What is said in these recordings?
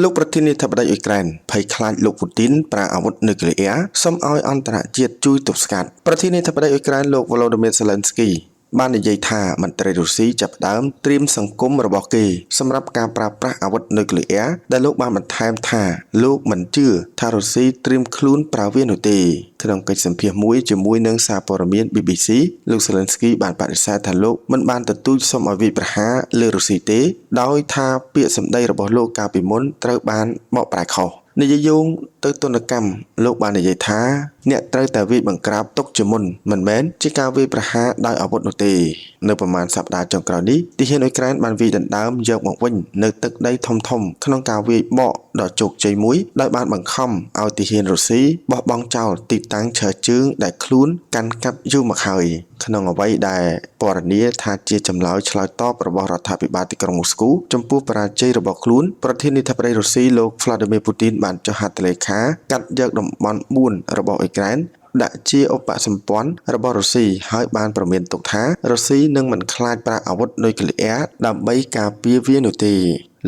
លោកប្រធានាធិបតីអ៊ុយក្រែនភ័យខ្លាចលោកពូទីនប្រើអាវុធនុយក្លេអ៊ែរសូមឲ្យអន្តរជាតិជួយទប់ស្កាត់ប្រធានាធិបតីអ៊ុយក្រែនលោក Volodymyr Zelensky បាននិយាយថាមន្ត្រីរុស្ស៊ីចាប់ផ្ដើមត្រៀមសង្គមរបស់គេសម្រាប់ការប្រើប្រាស់អាវុធនុយក្លេអ៊ែរដែលលោកបានបន្ថែមថាលោកមិនជឿថារុស្ស៊ីត្រៀមខ្លួនប្រើវានោះទេក្នុងកិច្ចសម្ភាសន៍មួយជាមួយនឹងសារព័ត៌មាន BBC លោក Zelensky បានបដិសេធថាលោកមិនបានទទូចសុំឲ្យវាយប្រហារលើរុស្ស៊ីទេដោយថាពាក្យសម្ដីរបស់លោកកាលពីមុនត្រូវបានបកប្រែខុសនិយាយយោងទៅទណ្ឌកម្មលោកបាននិយាយថាអ្នកត្រូវតែវាយបង្ក្រាបទុកជាមុនមិនមែនជាការវាយប្រហារដោយអាវុធនោះទេនៅប្រមាណសប្តាហ៍ចុងក្រោយនេះទាហានអ៊ុយក្រែនបានវាយដណ្ដើមយកមកវិញនៅទឹកដីធំៗក្នុងការវាយបកដ៏ជោគជ័យមួយដោយបានបង្ខំឲ្យទាហានរុស្ស៊ីបោះបង់ចោលទីតាំងឈើជើងដែលខ្លួនកាន់កាប់យូរមកហើយក្នុងអ្វីដែលពណ៌នាថាជាចម្លើយឆ្លើយតបរបស់រដ្ឋាភិបាលទីក្រុងមូស្គូចំពោះបរាជ័យរបស់ខ្លួនប្រធានាធិបតីរុស្ស៊ីលោក Vladimir Putin បានចុះហត្ថលេខាកាត់យកតំបន់4របស់អ៊ុយក្រែនដាក់ជាឧបសម្ព័ន្ធរបស់រុស្ស៊ីហើយបានប្រមានទុកថារុស្ស៊ីនឹងមិនខ្លាចប្រើអាវុធនុយក្លេអ៊ែរដើម្បីការពារវានោះទេ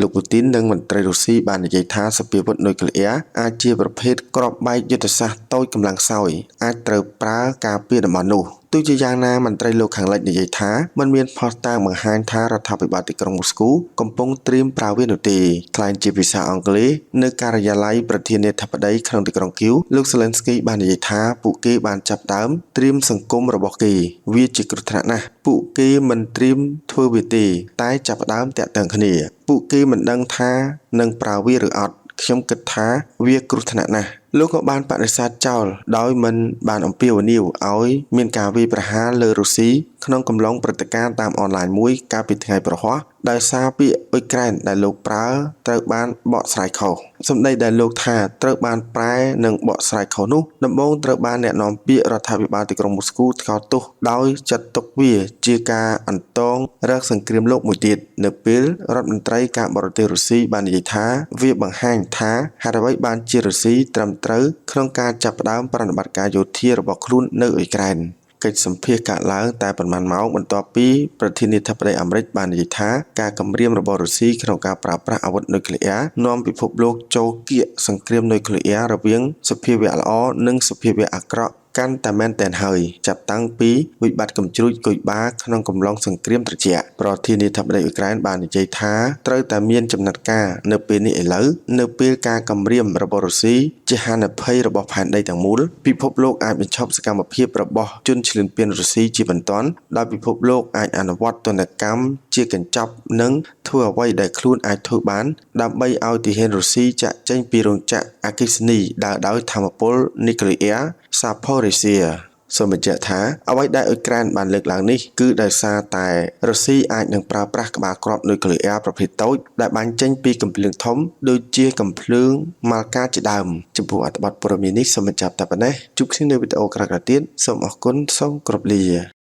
លោកពូទីននិងមន្ត្រីរុស្ស៊ីបាននិយាយថាសពាវុធនុយក្លេអ៊ែរអាចជាប្រភេទគ្រាប់បែកយុទ្ធសាស្ត្រតូចកម្លាំងខ្សោយអាចត្រូវប្រើការពារតំបន់នោះទោះជាយ៉ាងណាមន្ត្រីលោកខាងលិចនិយាយថាមិនមានផុសតាងបង្ហាញថារដ្ឋាភិបាលទីក្រុងមូស្គូកំពុងត្រៀមប្រើវានោះទេថ្លែងជាភាសាអង់គ្លេសនៅការិយាល័យប្រធានាធិបតីក្នុងទីក្រុងគីវលោក Zelensky បាននិយាយថាពួកគេបានចាប់ដើមត្រៀមសង្គមរបស់គេវាជាគ្រោះថ្នាក់ណាស់ពួកគេមិនត្រៀមធ្វើវាទេតែចាប់ដើមតាក់ទងគ្នាពួកគេមិនដឹងថានឹងប្រើវាឬអត់ខ្ញុំគិតថាវាគ្រោះថ្នាក់ណាស់លោកក៏បានបដិសេធចោលដោយមិនបានអំពាវនាវឲ្យមានការវាយប្រហារលើរុស្ស៊ីក្នុងកំឡុងព្រឹត្តិការណ៍តាមអនឡាញមួយកាលពីថ្ងៃប្រហ័សដោយសារពាក្យអ៊ុយក្រែនដែលលោកប្រើត្រូវបានបកស្រាយខុសសម្ដីដែលលោកថាត្រូវបានប្រែនិងបកស្រាយខុសនោះដំបូងត្រូវបានអ្នកនាំពាក្យរដ្ឋាភិបាលទីក្រុងមូស្គូថ្កោលទោសដោយចាត់ទុកវាជាការអន្តងរកសង្គ្រាមលោកមួយទៀតនៅពេលរដ្ឋមន្ត្រីការបរទេសរុស្ស៊ីបាននិយាយថាវាបង្ហាញថាហេតុអ្វីបានជារុស្ស៊ីត្រឹមត្រូវក្នុងការចាប់ផ្ដើមប្រតិបត្តិការយោធារបស់ខ្លួននៅអ៊ុយក្រែនកិច្ចសម្ភាសន៍កើតឡើងតែប៉ុន្មានម៉ោងបន្ទាប់ពីប្រធានាធិបតីអាមេរិកបាននិយាយថាការគំរាមរបស់រុស្ស៊ីក្នុងការប្រើប្រាស់អាវុធនុយក្លេអ៊ែរនាំពិភពលោកចូលគៀកសង្គ្រាមនុយក្លេអ៊ែររវាងសភាវៈល្អនិងសភាវៈអាក្រក់កាន់តែមែនតែនហើយចាប់តាំងពីវិបត្តិកំជ្រួចគុយបាក្នុងកំឡុងសង្គ្រាមត្រជាក់ប្រធានាធិបតីអ៊ុយក្រែនបាននិយាយថាត្រូវតែមានចំណាត់ការនៅពេលនេះឥឡូវនៅពេលការគំរាមរបស់រុស្ស៊ីជាហានិភ័យរបស់ផែនដីទាំងមូលពិភពលោកអាចបញ្ឈប់សកម្មភាពរបស់ជនឈ្លានពានរុស្ស៊ីជាបន្ទាន់ដោយពិភពលោកអាចអនុវត្តទណ្ឌកម្មជាកញ្ចប់និងធ្វើអ្វីដែលខ្លួនអាចធ្វើបានដើម្បីឲ្យទាហានរុស្ស៊ីចាក់ចេញពីរោងចក្រអគ្គិសនីដើរដោយថាមពលនុយក្លេអ៊ែរZaporizhzhia សូមបញ្ជាក់ថាអ្វីដែលអ៊ុយក្រែនបានលើកឡើងនេះគឺដោយសារតែរុស្ស៊ីអាចនឹងប្រើប្រាស់ក្បាលគ្រាប់នុយក្លេអ៊ែរប្រភេទតូចដែលបាញ់ចេញពីកំភ្លើងធំដូចជាកំភ្លើងម៉ាល់កាជាដើមចំពោះអត្ថបទព័ត៌មាននេះសូមបញ្ចប់តែប៉ុណ្ណេះជួបគ្នានៅវីដេអូក្រោយៗទៀតសូមអរគុណសូមគោរពលា